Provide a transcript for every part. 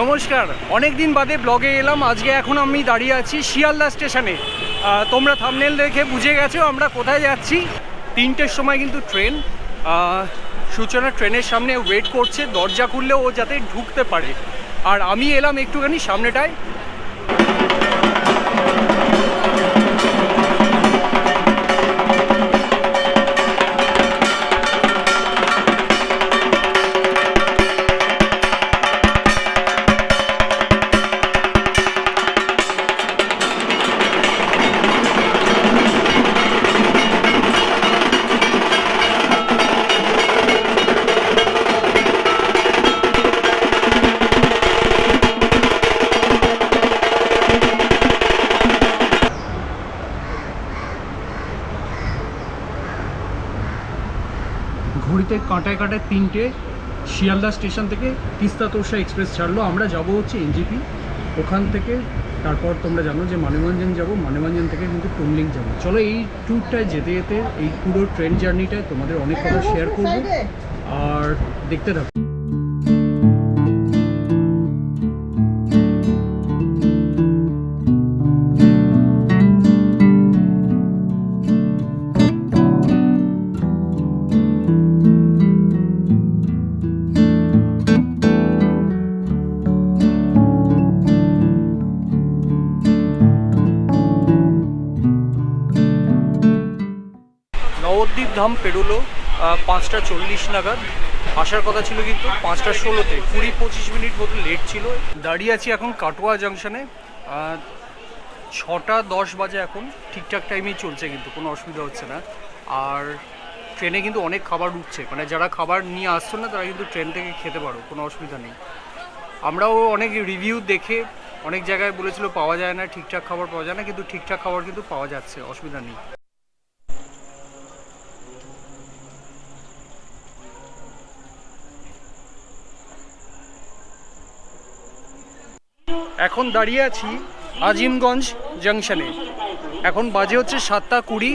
নমস্কার, অনেক দিন বাদে ব্লগে এলাম। আজকে এখন আমি দাঁড়িয়ে আছি শিয়ালদা স্টেশনে। তোমরা থাম্বনেল দেখে বুঝে গেছো আমরা কোথায় যাচ্ছি। 3টের সময় কিন্তু ট্রেন। সূচনা ট্রেনের সামনে ওয়েট করছে, দরজা খুললে ও যাতে ঢুকতে পারে। আর আমি এলাম একটুখানি সামনেটায়। ঘড়িতে কাঁটায় কাঁটায় 3টে শিয়ালদা স্টেশন থেকে তিস্তা তোরসা এক্সপ্রেস ছাড়লো। আমরা যাব হচ্ছে এনজিপি, ওখান থেকে তারপর তোমরা জানো যে মানেভঞ্জন যাব, মানেভঞ্জন থেকে কিন্তু টুমলিং যাব। চলো এই ট্যুরটায় যেতে যেতে এই পুরো ট্রেন জার্নিটায় তোমাদের অনেক কথা শেয়ার করবো, আর দেখতে থাকো। নবদ্বীপ ধাম পেরোলো 5টা 40 নাগাদ। আসার কথা ছিল কিন্তু 5টা 16-তে, 20-25 মিনিট মতো লেট ছিল। দাঁড়িয়ে আছি এখন কাটোয়া জাংশনে। 6টা 10 বাজে এখন, ঠিকঠাক টাইমেই চলছে, কিন্তু কোনো অসুবিধা হচ্ছে না। আর ট্রেনে কিন্তু অনেক খাবার উঠছে, মানে যারা খাবার নিয়ে আসছো না তারা কিন্তু ট্রেন থেকে খেতে পারো, কোনো অসুবিধা নেই। আমরাও অনেক রিভিউ দেখে অনেক জায়গায় বলেছিল পাওয়া যায় না, ঠিকঠাক খাবার পাওয়া যায় না, কিন্তু ঠিকঠাক খাবার কিন্তু পাওয়া যাচ্ছে, অসুবিধা নেই। এখন দাঁড়িয়ে আছি আজিমগঞ্জ জাংশনে। এখন বাজে হচ্ছে 7টা 20।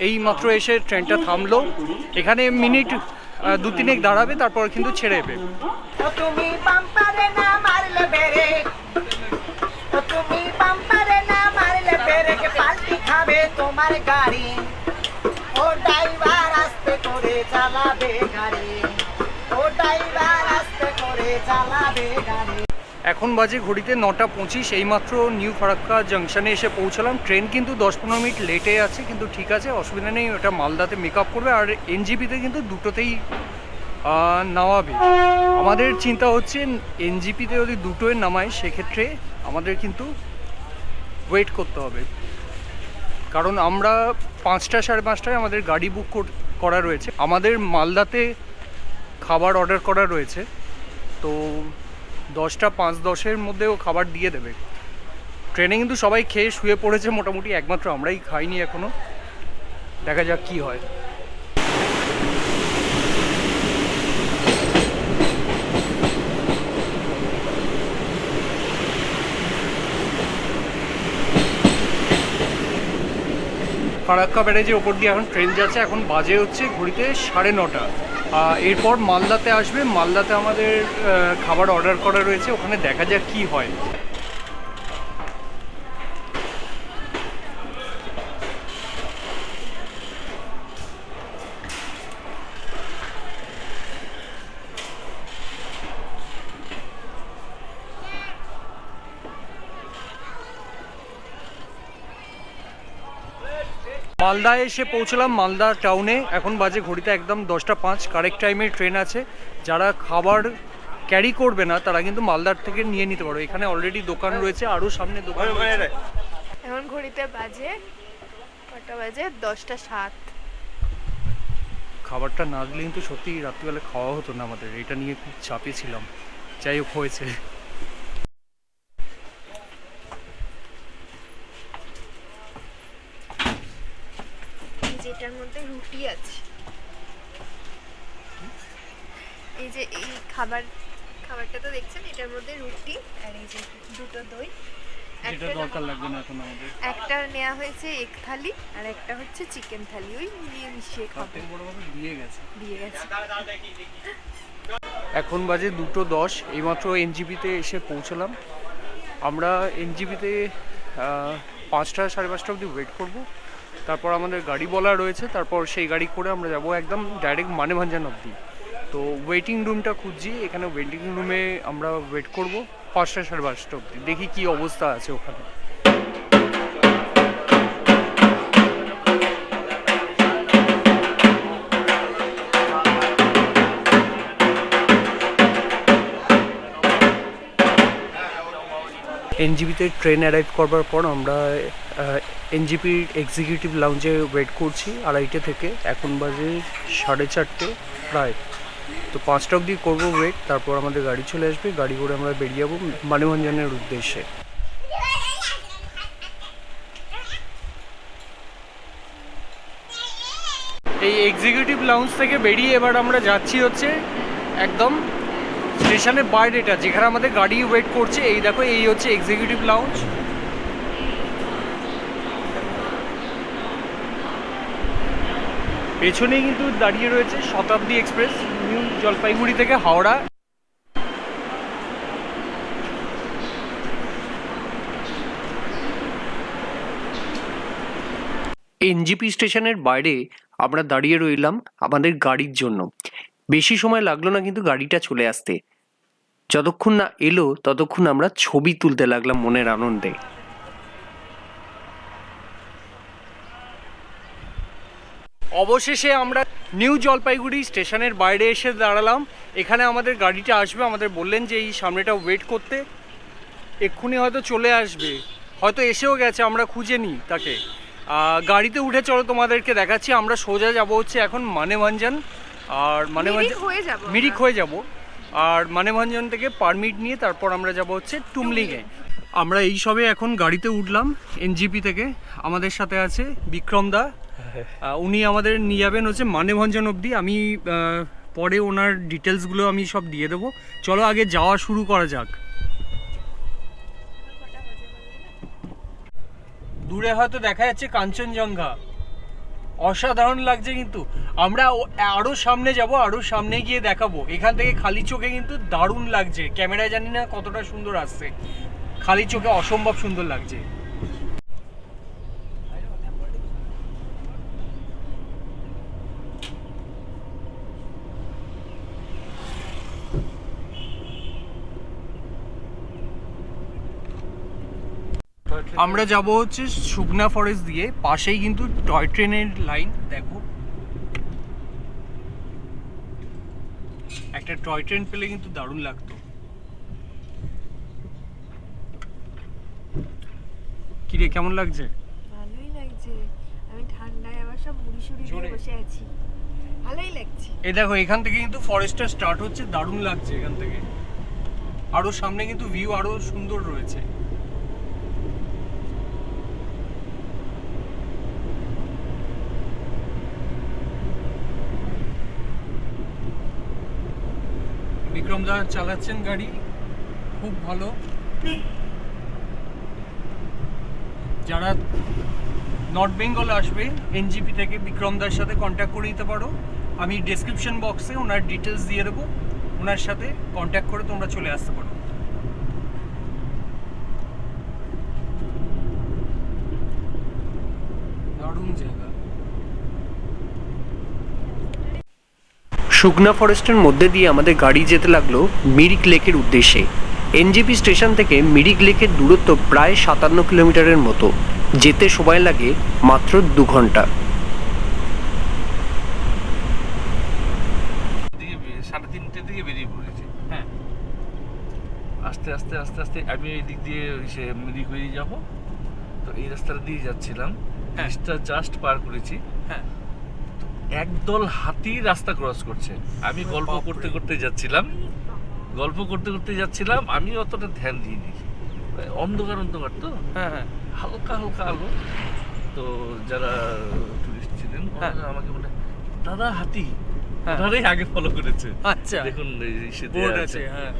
এই মাত্র এসে ট্রেনটা থামলো। এখানে মিনিট 2-3 দাঁড়াবে, তারপর কিন্তু ছেড়ে দেবে। তোমার গাড়ি ও ড্রাইভার আস্তে করে চালাবে গাড়ি, ও ড্রাইভার আস্তে করে চালাবে গাড়ি। এখন বাজে ঘড়িতে 9টা 25। এইমাত্র নিউ ফারাক্কা জাংশনে এসে পৌঁছলাম। ট্রেন কিন্তু 10-15 মিনিট লেটে আছে, কিন্তু ঠিক আছে, অসুবিধা নেই। ওটা মালদাতে মেক আপ করবে, আর এনজিপিতে কিন্তু দুটোতেই নামাবে। আমাদের চিন্তা হচ্ছে এনজিপিতে যদি দুটোই নামায় সেক্ষেত্রে আমাদের কিন্তু ওয়েট করতে হবে, কারণ আমরা 5টা 5:30টায় আমাদের গাড়ি বুক করা রয়েছে। আমাদের মালদাতে খাবার অর্ডার করা রয়েছে, তো 10টা 5-10-এর মধ্যেও খাবার দিয়ে দেবে। ট্রেনে কিন্তু সবাই খেয়ে শুয়ে পড়েছে মোটামুটি, একমাত্র আমরাই খাইনি এখনও। দেখা যাক কি হয়। ফারাক্কা ব্যারেজের ওপর দিয়ে এখন ট্রেন যাচ্ছে। এখন বাজে হচ্ছে ঘড়িতে 9:30। এরপর মালদাতে আসবে। মালদাতে আমাদের খাবার অর্ডার করা রয়েছে, ওখানে দেখা যাক কি হয়। মালদায় এসে পৌঁছলাম, মালদা টাউনে। এখন বাজে ঘড়িতে একদম 10টা 5, কারেক্ট টাইমে ট্রেন আছে। যারা খাবার ক্যারি করবে না তারা কিন্তু মালদার থেকে নিয়ে নিতে পারো। এখানে অলরেডি দোকান রয়েছে, আরও সামনে দোকান রয়েছে। এখন ঘড়িতে বাজে কটা বাজে? 10টা 7। খাবারটা না দিলে কিন্তু সত্যি রাত্রিবেলা খাওয়া হতো না আমাদের, এটা নিয়ে খুব চাপে ছিলাম। যাই হোক, হয়েছে। যেটার মধ্যে রুটি আছে, এই যে এই খাবারটা তো দেখছেন, এটার মধ্যে রুটি আর এই যে দুটো দই। এটা দরকার লাগবে না এখন আমাদের। একটা নেওয়া হয়েছে এগ থালি, আর একটা হচ্ছে চিকেন থালি। ওই মিলিয়ে মিশিয়ে খাবো। দিয়ে গেছে। এখন বাজে 2:10, এইমাত্র এনজিপিতে এসে পৌঁছলাম। আমরা এনজিপিতে 5টা 5:30 অবধি ওয়েট করব, তারপর আমাদের গাড়ি বলা রয়েছে, তারপর সেই গাড়ি করে আমরা যাব একদম ডাইরেক্ট মানেভাঞ্জান অবধি। তো ওয়েটিং রুমটা খুঁজছি, এখানে ওয়েটিং রুমে আমরা ওয়েট করব 5টা 5:30 অবধি, দেখি কী অবস্থা আছে ওখানে। এনজিপিতে ট্রেন অ্যারাইভ করবার পর আমরা এনজিপির এক্সিকিউটিভ লাউঞ্জে ওয়েট করছি 2:30 থেকে, এখন বাজে 4:30 প্রায়। তো 5টা অবধি করবো ওয়েট, তারপর আমাদের গাড়ি চলে আসবে, গাড়ি করে আমরা বেরিয়ে যাবো মানেভাঞ্জানের উদ্দেশ্যে। এই এক্সিকিউটিভ লাউঞ্জ থেকে বেরিয়ে এবার আমরা যাচ্ছি হচ্ছে একদম স্টেশনের বাইরেটা, যেখানে আমাদের গাড়ি ওয়েট করছে। এই দেখো, এই হচ্ছে এক্সিকিউটিভ লাউঞ্জ। পেছনেই কিন্তু দাঁড়িয়ে রয়েছে শতাব্দী এক্সপ্রেস, নিউ জলপাইগুড়ি থেকে হাওড়া। এনজিপি স্টেশনের বাইরে আমরা দাঁড়িয়ে রইলাম আমাদের গাড়ির জন্য। বেশি সময় লাগলো না কিন্তু গাড়িটা চলে আসতে। যতক্ষণ না এলো ততক্ষণ আমরা ছবি তুলতে লাগলাম মনের আনন্দে। অবশেষে আমরা নিউ জলপাইগুড়ি স্টেশনের বাইরে এসে দাঁড়ালাম। এখানে আমাদের গাড়িটা আসবে, আমাদের বললেন যে এই সামনেটা ওয়েট করতে, এক্ষুনি হয়তো চলে আসবে, হয়তো এসেও গেছে, আমরা খুঁজে নিই তাকে। গাড়িতে উঠে চলো তোমাদেরকে দেখাচ্ছি। আমরা সোজা যাব হচ্ছে এখন মানেভাঞ্জান, আর মিরিক হয়ে যাব, আর মানেভাঞ্জান থেকে পারমিট নিয়ে তারপর আমরা যাব হচ্ছে টুমলিংয়ে। আমরা এই সবে এখন গাড়িতে উঠলাম এনজিপি থেকে। আমাদের সাথে আছে বিক্রম দা, উনি আমাদের নিয়ে যাবেন হচ্ছে মানেভাঞ্জান অবধি। আমি পরে ওনার ডিটেলসগুলো আমি সব দিয়ে দেবো। চলো আগে যাওয়া শুরু করা যাক। দূরে হয়তো দেখা যাচ্ছে কাঞ্চনজঙ্ঘা, অসাধারণ লাগছে কিন্তু। আমরা আরো সামনে যাব, আরো সামনে গিয়ে দেখাবো। এখান থেকে খালি চোখে কিন্তু দারুণ লাগছে, ক্যামেরায় জানি না কতটা সুন্দর আসছে, খালি চোখে অসম্ভব সুন্দর লাগছে। আমরা যাব হচ্ছে সুগনা ফরেস্ট দিয়ে, পাশেই কিন্তু টয় ট্রেনের লাইন। দেখো, একটা টয় ট্রেন পেলে কিন্তু দারুণ লাগতো। কি রে, কেমন লাগছে? ভালোই লাগছে, আমি ঠান্ডায় আবার সব মুড়ি দিয়ে বসে আছি, ভালোই লাগছে। এই দেখো, এখান থেকে কিন্তু ফরেস্টটা স্টার্ট হচ্ছে, দারুণ লাগছে এখান থেকে। আরো সামনে কিন্তু ভিউ আরো সুন্দর রয়েছে। বিক্রম দা চালাচ্ছেন গাড়ি, খুব ভালো। যারা নর্থ বেঙ্গল আসবে এনজিপি থেকে বিক্রম দার সাথে কন্ট্যাক্ট করে দিতে পারো। আমি ডেসক্রিপশন বক্সে ওনার ডিটেলস দিয়ে দেবো, ওনার সাথে কন্ট্যাক্ট করে তোমরা চলে আসতে পারো। দারুণ জায়গা। সুগনা ফরেস্টের মধ্যে দিয়ে আমাদের গাড়ি যেতে লাগলো মিরিক লেকের উদ্দেশ্যে। এনজিপি স্টেশন থেকে মিরিক লেকের দূরত্ব প্রায় 57 কিলোমিটারের মতো, যেতে সময় লাগে মাত্র 2 ঘন্টা। 3:30 দিকে বেরিয়ে পড়েছি। হ্যাঁ, আস্তে আস্তে আস্তে আস্তে আমি এই দিক দিয়ে সে মিরিক হয়ে যাব। তো এই রাস্তাটা দিয়ে যাচ্ছিলাম, ব্রিজটা জাস্ট পার করেছি। হ্যাঁ, একদল হাতি রাস্তা ক্রস করছে। আমি গল্প করতে করতে যাচ্ছিলাম, আমি অতটা ধ্যান দিইনি, অন্ধকার অন্ধকার তো, হ্যাঁ, হ্যাঁ, হালকা হালকা আলো। তো যারা টুরিস্ট ছিলেন ওনারা আমাকে বলে, দাদা হাতি, ওনারাই আগে ফলো করেছে। আচ্ছা, দেখুন সে বোর্ড আছে। হ্যাঁ,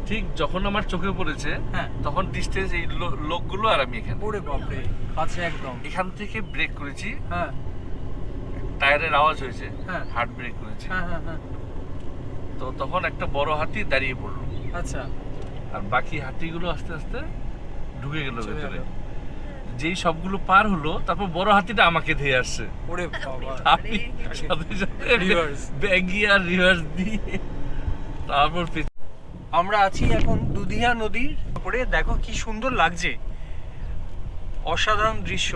ঠিক যখন আমার চোখে পড়েছে, হ্যাঁ, তখন ডিস্টেন্স এই লোকগুলো আর আমি এখানে। ওরে বাপরে, কাছে একদম। এখান থেকে ব্রেক করেছি, হ্যাঁ, টায়ারের আওয়াজ হয়েছে, হ্যাঁ, হার্ড ব্রেক করেছি। হ্যাঁ, হ্যাঁ, হ্যাঁ, তো তখন একটা বড় হাতি দাঁড়িয়ে পড়লো, আচ্ছা, আর বাকি হাতিগুলো আস্তে আস্তে ঢুকে গেল চলে ভেতরে। গেল। যেই সবগুলো পার হলো তারপর বড় হাতিটা আমাকে ধেয়ে আসছে। ওরে বাবা, আমি সাথে সাথে Reverse. ব্যাগি আর রিভার্স দিয়ে তারপর আমরা আছি এখন দুধিয়া নদীর উপরে। দেখো কি সুন্দর লাগছে, অসাধারণ দৃশ্য।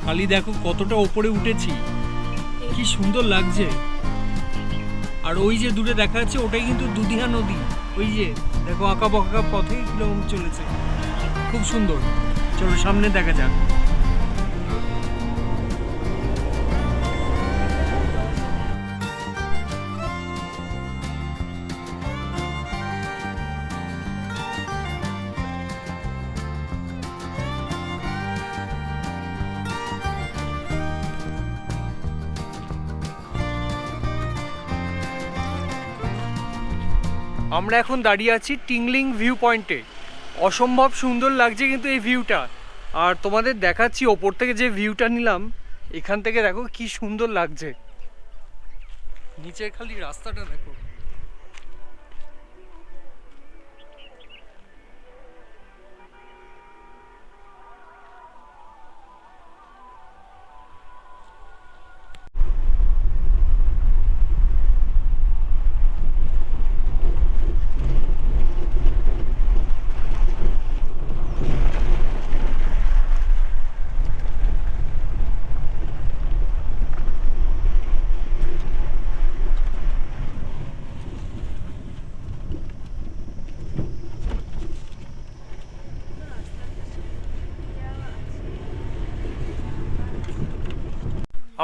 খালি দেখো কতটা ওপরে উঠেছি, কি সুন্দর লাগছে। আর ওই যে দূরে দেখা যাচ্ছে ওটাই কিন্তু দুধিয়া নদী। ওই যে দেখো আঁকা বাঁকা পথে কিরকম চলেছে, খুব সুন্দর। চলো সামনে দেখা যাক। আমরা এখন দাঁড়িয়ে আছি টিংলিং ভিউ পয়েন্টে। অসম্ভব সুন্দর লাগছে কিন্তু এই ভিউটা। আর তোমাদের দেখাচ্ছি ওপর থেকে যে ভিউটা নিলাম, এখান থেকে দেখো কি সুন্দর লাগছে। নিচের খালি রাস্তাটা দেখো।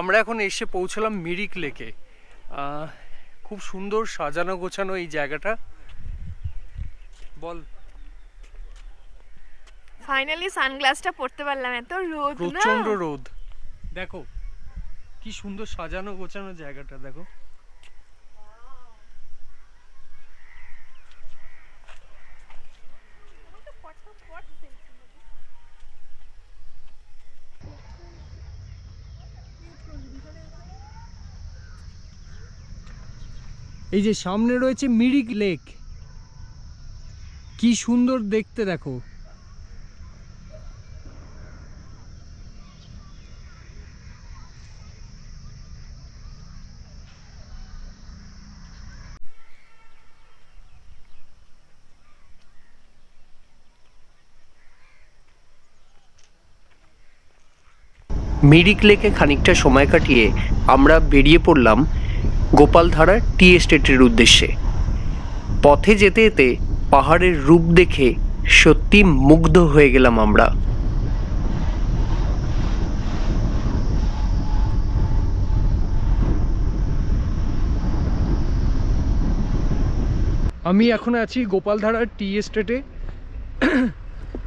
আমরা এখন এসে পৌঁছলাম মিরিক লেকে। খুব সুন্দর সাজানো গোছানো এই জায়গাটা। বল। ফাইনালি সানগ্লাসটা পরতে পারলাম, এত রোদ না। প্রচন্ড রোদ। দেখো কি সুন্দর সাজানো গোছানো জায়গাটা দেখো। এই যে সামনে রয়েছে মিরিক লেক, কি সুন্দর দেখতে দেখো। মিরিক লেকে খানিকটা সময় কাটিয়ে আমরা বেরিয়ে পড়লাম গোপালধারা টি এস্টেটের উদ্দেশ্যে। পথে যেতে যেতে পাহাড়ের রূপ দেখে সত্যি মুগ্ধ হয়ে গেলাম আমরা। আমি এখন আছি গোপালধারার টি এস্টেটে।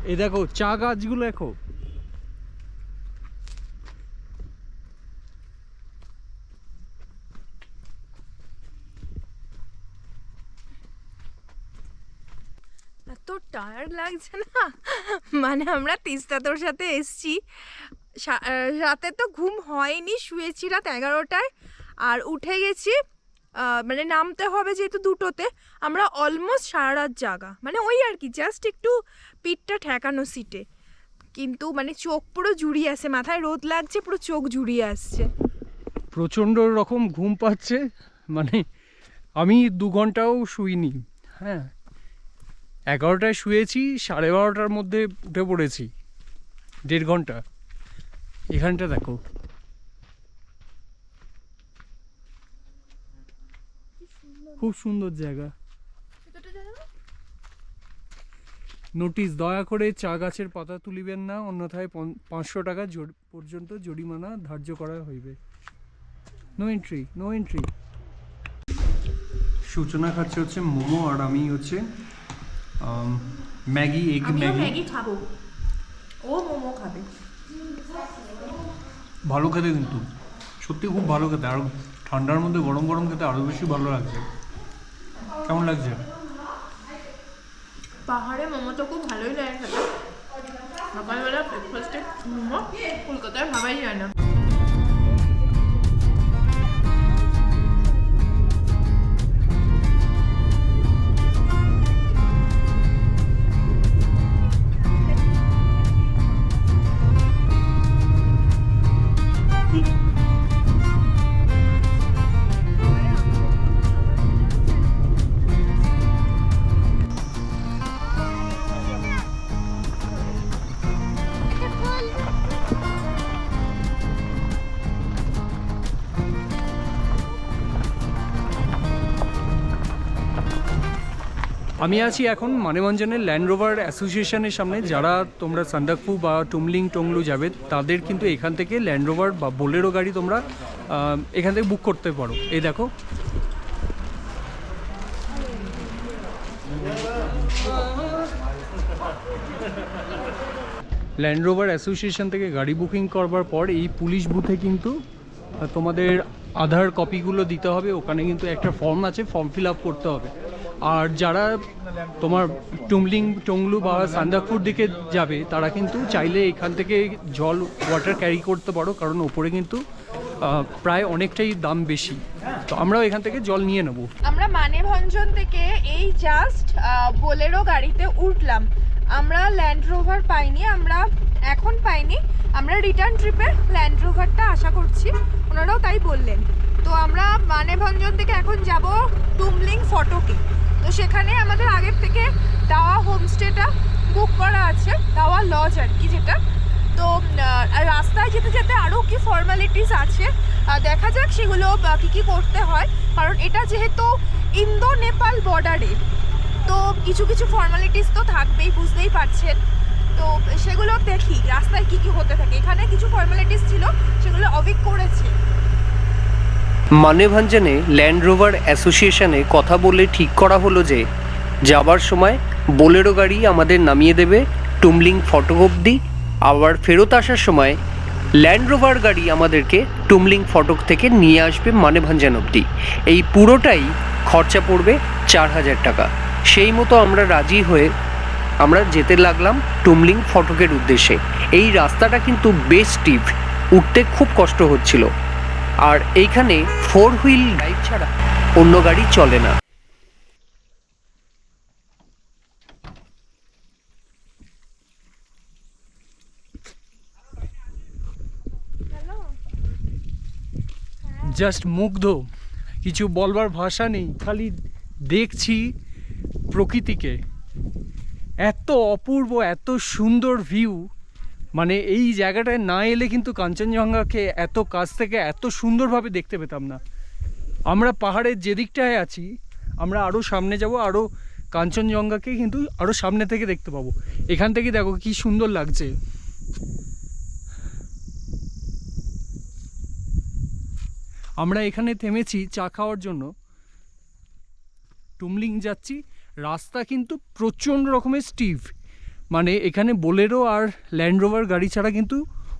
এই দেখো চা গাছগুলো দেখো। এত টায়ার্ড লাগছে না, মানে আমরা তিস্তাতোর সাথে এসছি। রাতে তো ঘুম হয়নি, শুয়েছি রাত 11টায় আর উঠে গেছি মানে নামতে হবে যেহেতু 2টোতে। আমরা অলমোস্ট সারা রাত জাগা, মানে ওই আর কি জাস্ট একটু পিঠটা ঠেকানো সিটে, কিন্তু মানে চোখ পুরো জুড়িয়ে আসছে, মাথায় রোদ লাগছে, পুরো চোখ জুড়িয়ে আসছে। প্রচণ্ড রকম ঘুম পাচ্ছে, মানে আমি 2 ঘন্টাও শুইনি। হ্যাঁ, 11টায় শুয়েছি, 12:30টার মধ্যে উঠে পড়েছি, 1.5 ঘন্টা। এখানটা দেখো, খুব সুন্দর জায়গা। নোটিশ, দয়া করে চা গাছের পাতা তুলিবেন না, অন্যথায় 500 টাকা পর্যন্ত জরিমানা ধার্য করা হইবে। No entry, no entry. সূচনা খাচ্ছে হচ্ছে মোমো, আর আমি হচ্ছে ম্যাগি, এগ ম্যাগি খাবো, ও মোমো খাবে। ভালো খেতে, কিন্তু সত্যি খুব ভালো খেতে, আর ঠান্ডার মধ্যে গরম গরম খেতে আরও বেশি ভালো লাগছে। কেমন লাগছে? পাহাড়ে মোমো তো খুব ভালোই লাগে খেতে। সকালবেলা ব্রেকফাস্টে মোমো কলকাতায় ভাবাই যায় না। আমি আছি এখন মানেভঞ্জনের ল্যান্ড রোভার অ্যাসোসিয়েশনের সামনে। যারা তোমরা সান্দাকফু বা টুমলিং টংলু যাবে, তাদের কিন্তু এখান থেকে ল্যান্ড রোভার বা বোলেরো গাড়ি তোমরা এখান থেকে বুক করতে পারো। এই দেখো, ল্যান্ড রোভার অ্যাসোসিয়েশন থেকে গাড়ি বুকিং করবার পর এই পুলিশ বুথে কিন্তু তোমাদের আধার কপিগুলো দিতে হবে। ওখানে কিন্তু একটা ফর্ম আছে, ফর্ম ফিল আপ করতে হবে। আর যারা তোমার টুমলিং টংলু বা সান্দাকফুর দিকে যাবে, তারা কিন্তু চাইলে এখান থেকে জল ওয়াটার ক্যারি করতে পারো, কারণ ওপরে কিন্তু প্রায় অনেকটাই দাম বেশি। তো আমরাও এখান থেকে জল নিয়ে নেব। আমরা মানেভঞ্জন থেকে এই জাস্ট বোলেরো গাড়িতে উঠলাম। আমরা ল্যান্ড রোভার পাইনি, আমরা রিটার্ন ট্রিপে ল্যান্ড রোভারটা আশা করছি, ওনারাও তাই বললেন। তো আমরা মানেভঞ্জন থেকে এখন যাব টুমলিং ফটোকে। তো সেখানে আমাদের আগের থেকে দাওয়া হোমস্টেটা বুক করা আছে, দাওয়া লজ আর কি যেটা। তো রাস্তায় যেতে যেতে আরও কি ফর্মালিটিস আছে দেখা যাক সেগুলো কী কী করতে হয়, কারণ এটা যেহেতু ইন্দো নেপাল বর্ডারে, তো কিছু কিছু ফর্মালিটিস তো থাকবেই, বুঝতেই পারছেন। তো সেগুলো দেখি রাস্তায় কী কী হতে থাকে। এখানে কিছু ফর্মালিটিস ছিল, সেগুলো অভিক করেছে। মানেভঞ্জনে ল্যান্ড রোভার অ্যাসোসিয়েশনে কথা বলে ঠিক করা হলো যে যাবার সময় বোলেরো গাড়ি আমাদের নামিয়ে দেবে টুমলিং ফটক অবধি, আবার ফেরত আসার সময় ল্যান্ড রোভার গাড়ি আমাদেরকে টুমলিং ফটক থেকে নিয়ে আসবে মানেভঞ্জন অবধি। এই পুরোটাই খরচা পড়বে 4000 টাকা। সেই মতো আমরা রাজি হয়ে আমরা যেতে লাগলাম টুমলিং ফটকের উদ্দেশ্যে। এই রাস্তাটা কিন্তু বেশ স্টিপ, উঠতে খুব কষ্ট হচ্ছিল। আর এইখানে 4 হুইল ড্রাইভ ছাড়া অন্য গাড়ি চলে না। জাস্ট মুগ্ধ, কিছু বলবার ভাষা নেই, খালি দেখছি প্রকৃতিকে। এত অপূর্ব, এত সুন্দর ভিউ, মানে এই জায়গাটায় না এলে কিন্তু কাঞ্চনজঙ্ঘাকে এত কাছ থেকে এত সুন্দরভাবে দেখতে পেতাম না। আমরা পাহাড়ের যে দিকটায় আছি, আমরা আরও সামনে যাব, আরও কাঞ্চনজঙ্ঘাকে কিন্তু আরও সামনে থেকে দেখতে পাবো। এখান থেকে দেখো কি সুন্দর লাগছে। আমরা এখানে থেমেছি চা খাওয়ার জন্য, টুমলিং যাচ্ছি। রাস্তা কিন্তু প্রচণ্ড রকমের স্টিভ, মানে এখানে বোলেরো আর ল্যান্ড রোভার গাড়ি ছাড়া কিন্তু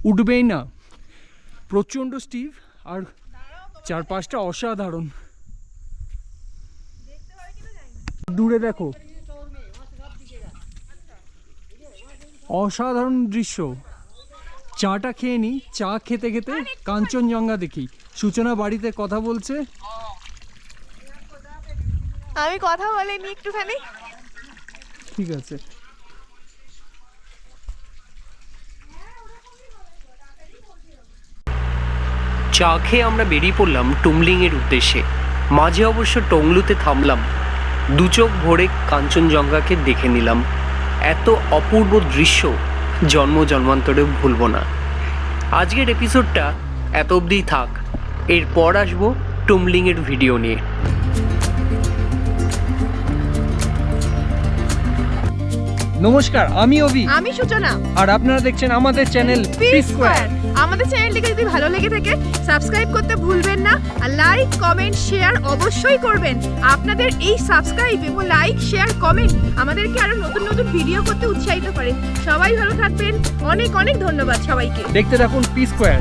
উঠবেই না, প্রচণ্ড স্টিভ। আর চারপাশটা অসাধারণ। দূরে দেখো, অসাধারণ দৃশ্য। চাটা খেয়ে নিই, চা খেতে খেতে কাঞ্চনজঙ্ঘা দেখি। সূচনা বাড়িতে কথা বলছে, আমি কথা বলিনি একটুখানি। ঠিক আছে। চা খেয়ে আমরা বেরিয়ে পড়লাম টুমলিংয়ের উদ্দেশ্যে। মাঝে অবশ্য টংলুতে থামলাম, দু চোখ ভরে কাঞ্চনজঙ্ঘাকে দেখে নিলাম। এত অপূর্ব দৃশ্য জন্ম জন্মান্তরেও ভুলব না। আজকের এপিসোডটা এত অবধিই থাক, এরপর আসবো টুমলিংয়ের ভিডিও নিয়ে। নমস্কার, আমি অভি আমি সূচনা। আর আপনারা দেখছেন আমাদের চ্যানেল পিস স্কয়ার। আমাদের চ্যানেলটিকে যদি ভালো লেগে থাকে সাবস্ক্রাইব করতে ভুলবেন না, আর লাইক কমেন্ট শেয়ার অবশ্যই করবেন। আপনাদের এই সাবস্ক্রাইব এবং লাইক শেয়ার কমেন্ট আমাদেরকে আরো নতুন নতুন ভিডিও করতে উৎসাহিত করে। সবাই ভালো থাকবেন, অনেক অনেক ধন্যবাদ সবাইকে। দেখতে থাকুন পি স্কোয়ার।